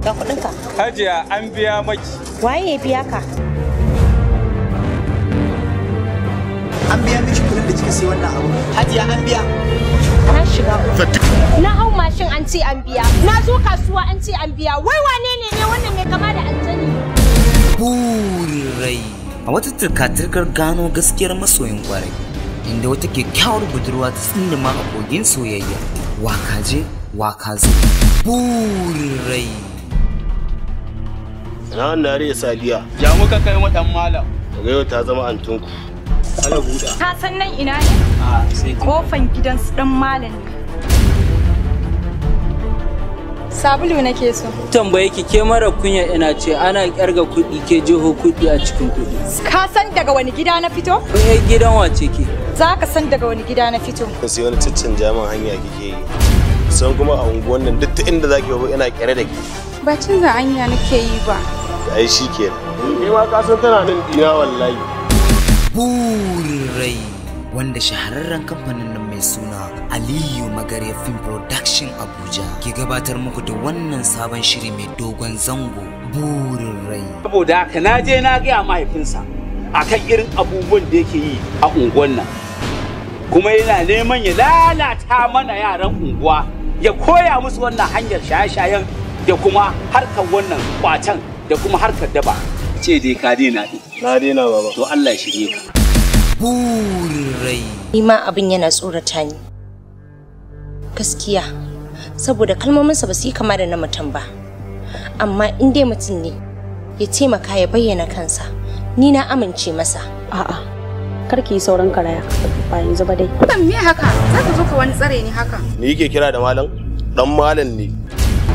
ga kuɗinka. Hajiya an biya maki. Waye ya biya ka? An biya miki kuɗin da kika sai wannan abu. Hajiya an biya. Na shiga. Na hau mashin an ce an biya. Na zo kasuwa an ce an biya. Wai wane ne wannan mai kama da aljani? Burin. A wata turka-turkar gano gaskiyar masoyin kwarai, inda wata kyakkyawar budurwa ta tsindima a kogin soyayya. Waka je, waka zo. Burin. Na wanda ya sadiya. Ya muka kai wa dan malam. Daga yau ta zama antunku. Allah buɗa. Ka san nan ina ne? Sai Kofan gidan su dan malam ne. Sabulu nake so. Tambaye ki ke mara kunya ina ce ana kyarga kuɗi ke jeho kuɗi a cikin kuɗi. Ka san daga wani gida na fito? Eh gidan wace ke? Za ka san daga wani gida na fito. Sai wani ciccin jaman hanya kike yi. San kuma a unguwan nan duk inda zaki ba ina kyare da ki. Ba canza hanya nake yi ba. Ai shikenan. Ni ma ka san tana nan dina wallahi. Burin, wanda shahararren kamfanin nan mai suna Aliyu Magare Film Production Abuja ke gabatar muku da wannan sabon shiri mai dogon zango, Burin. Saboda haka na je na gaya mahaifinsa akan irin abubuwan da yake yi a unguwan nan, kuma yana neman ya lalata mana yaran unguwa, ya koya musu wannan hanyar shaye-shayen da kuma harkar wannan kwatan da kuma harkar daba. Ce dai ka daina ɗi. Na daina baba. To Allah ya shirye ka. Burin. Ni ma abin yana tsorata ni. Gaskiya, saboda kalmominsa ba su yi kama da na mutum ba. Amma in dai mutum ne, ya taimaka ya bayyana kansa. Ni na amince masa. A'a, kar ki yi sauran karaya. Ba yanzu ba dai. Ban me haka? Za ka zo ka wani tsare ni haka. Ni yake kira da malam? Dan malam ne.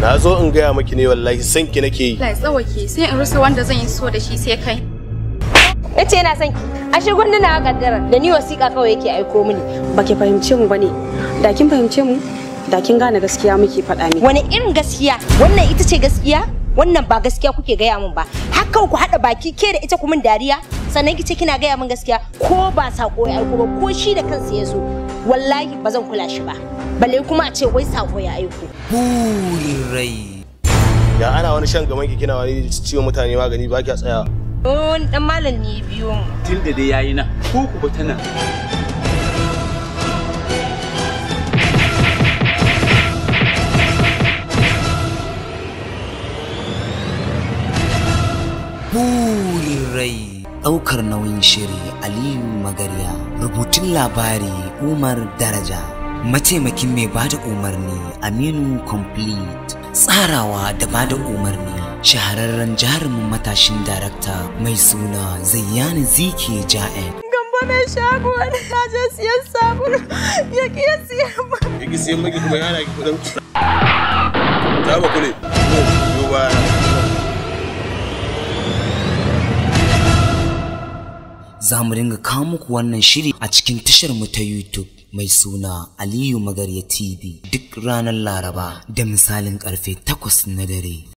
Na zo in gaya maki ne wallahi san ki nake yi. Lai tsawake sai in rusa wanda zan yi so da shi sai kai. Yace yana son ki. Ashe gwanda na kaddara da ni wasiƙa kawai yake aiko mini. Baki fahimce mu bane. Da kin fahimce mu, da kin gane gaskiya muke faɗa miki. Wani irin gaskiya? Wannan ita ce gaskiya? Wannan ba gaskiya kuke gaya min ba. Haka ku haɗa baki ke da ita kuma dariya? Sannan kice kina gaya min gaskiya ko ba sako ya aiko ba ko shi da kansa ya zo. Wallahi ba zan kula shi ba. Balle kuma a ce wai sako ya aiko. Burin. Ya ana wani shan gaban ki kina wani ciwon mutane magani ba ki tsaya. Oh, dan malam ne biyo mu. Tunda dai yayi nan, ko ku ta nan. Burin. Ɗaukar nauyin shiri Aliyu Magarya. Rubutun labari Umar Daraja. Mataimakin mai bada umarni Aminu Complete. Tsarawa da bada umarni shahararren jarumin matashin darakta mai suna Zayyani Zike Ja'en. Gambo mai shago wani na je siyan sabulu ya ƙi siyan ba. Ya ki siyan maki kuma yana ki kudin. Ta ba kule. Yo ba. Za mu dinga kawo muku wannan shiri a cikin tashar mu ta YouTube mai suna Aliyu Magarya TV duk ranar Laraba da misalin karfe 8 na dare.